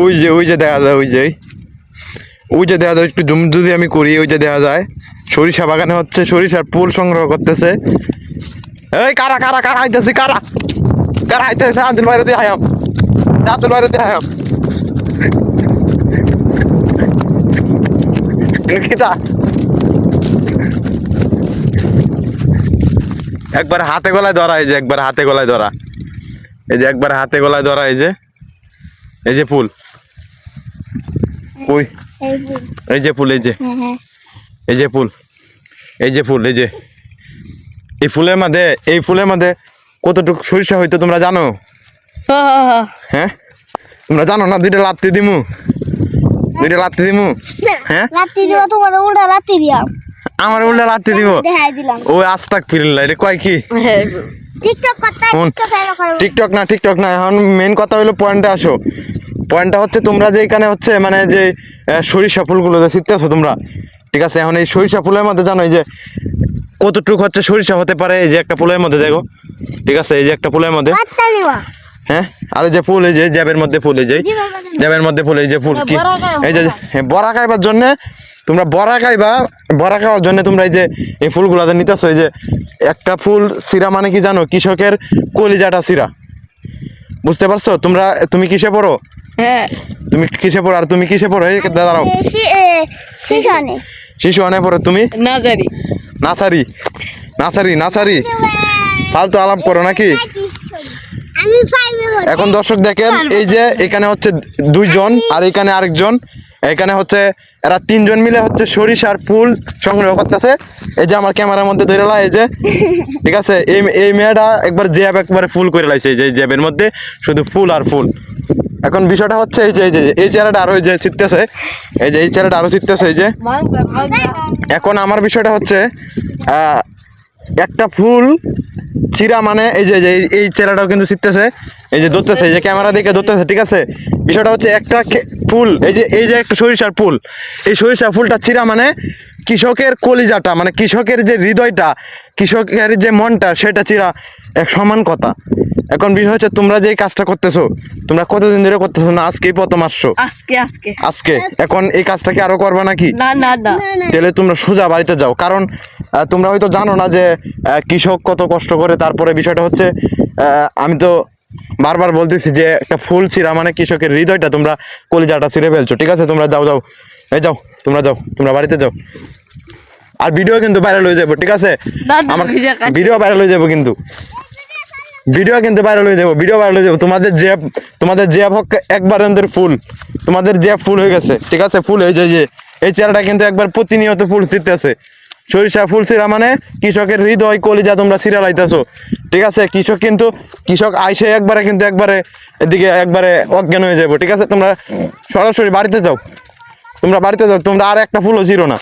ওই যে দেখা যায়, ওই যে দেখা যায়, একটু জুম যদি আমি করি, ওই যে দেখা যায় সরিষা বাগানে হচ্ছে সরিষার ফুল সংগ্রহ করতেছে। এই কারা কারা কারা আইতেছে, কারা কারা আইতেছে? আব্দুল বাইরে দিয়ে আয়াম, আব্দুল বাইরে দিয়ে আয়াম। কিতা একবার হাতে গলায় ধরা, এই যে একবার হাতে গলায় ধরা, এই যে একবার হাতে গলায় ধরা, এই যে ফুল, ওই এই যে ফুল, এই যে এই যে ফুল, এই যে ফুল, এই যে এই ফুলের মধ্যে কতটুকু সরিষা হইতো তোমরা জানো? হ্যাঁ তোমরা জানো না? দুইটা লাত্তি দিমু, হ্যাঁ আমার উল্টা লাত্তি দিব। ওই আস্তাক ফিরিল্লা, এটা কয় কি? টিকটক না, এখন মেন কথা হলো পয়েন্টে আসো। পয়েন্টটা হচ্ছে তোমরা যে এখানে হচ্ছে মানে যে সরিষা ফুলগুলো যে ছিটতেছো তোমরা, ঠিক আছে? এখন এই সরিষা ফুলের মধ্যে জানো এই যে কতটুকু হচ্ছে সরিষা হতে পারে? এই যে একটা ফুলের মধ্যে দেখো, ঠিক আছে? এই যে একটা ফুলের মধ্যে, হ্যাঁ, আর এই যে ফুল, এই যে জ্যাবের মধ্যে ফুল, এই যে জ্যাবের মধ্যে ফুল, এই যে ফুল কি, এই যে বড়া খাইবার জন্য তোমরা বড়া খাওয়ার জন্য তোমরা এই যে এই ফুলগুলাতে নিতেছো। এই যে একটা ফুল চিরা মানে কি জানো? কৃষকের কলিজাটা চিরা, বুঝতে পারছো? তুমি কিসে পড়ো? হ্যাঁ তুমি কিসে পড়ো? আর তুমি কিসে পড়ো? এই দাঁড়াও, শিশু অনে পড়ো তুমি? নাসারি ফালতু আলাপ করো নাকি? এখন দর্শক দেখেন, এই যে এখানে হচ্ছে দুইজন আর এখানে আরেকজন, এখানে হচ্ছে এরা তিনজন মিলে হচ্ছে সরিষার ফুল সংগ্রহ করতেছে। এই যে আমার ক্যামেরার মধ্যে ধরে লা, এই যে, ঠিক আছে? এই মেয়েটা একবার জ্যাব একবারে ফুল করে লাইছে, এই যে জ্যাবের মধ্যে শুধু ফুল আর ফুল। এখন বিষয়টা হচ্ছে এই যে এই চেহারাটা আরো যে চিত্তেছে, এই যে এই চেহারাটা আরো চিত্তেছে, এই যে। এখন আমার বিষয়টা হচ্ছে একটা ফুল চিরা মানে এই যে এই চেহারাটাও কিন্তু চিত্তেছে, এই যে ধরতেছে, এই যে ক্যামেরা দিকে ধরতেছে, ঠিক আছে? বিষয়টা হচ্ছে একটা ফুল, এই যে একটা সরিষার ফুল, এই সরিষার ফুলটা চিরা মানে কৃষকের কলিজাটা, মানে কৃষকের যে হৃদয়টা, কৃষকের যে মনটা, সেটা চিরা এক সমান কথা। এখন বিষয় হচ্ছে তোমরা যে কাজটা করতেছো, তোমরা কতদিন ধরে করতেছো? না আজকেই প্রথম আসছো? আজকে এখন এই কাজটা কি আরো করবা নাকি? না তাহলে তোমরা সোজা বাড়িতে যাও, কারণ তোমরা হয়তো জানো না যে কৃষক কত কষ্ট করে। তারপরে বিষয়টা হচ্ছে আমি তো বারবার বলতেছি যে একটা ফুল ছিঁড়া মানে কৃষকের হৃদয়টা তোমরা কলিজাটা ছিঁড়ে ফেলছো, ঠিক আছে? তোমরা যাও, তোমরা বাড়িতে যাও। আর ভিডিও কিন্তু ভাইরাল হয়ে যাবো, ঠিক আছে? আমার ভিডিও ভাইরাল হয়ে যাবো, কিন্তু ভিডিও ভাইরাল হয়ে যাবো। তোমাদের যে হোক একবার ফুল, তোমাদের যে ফুল হয়ে গেছে, ঠিক আছে? ফুল হয়ে যায় যে এই চেহারাটা কিন্তু একবার প্রতিনিয়ত ফুল ছিঁড়তেছে। সরিষা ফুল ছিঁড়া মানে কৃষকের হৃদয় কলিজা তোমরা ছিঁড়া লাইতেছো, ঠিক আছে? কৃষক আইসে একবারে এদিকে একবারে অজ্ঞান হয়ে যাবো, ঠিক আছে? তোমরা সরাসরি বাড়িতে যাও, তোমরা আর একটা ফুলও ছিঁড়ো না।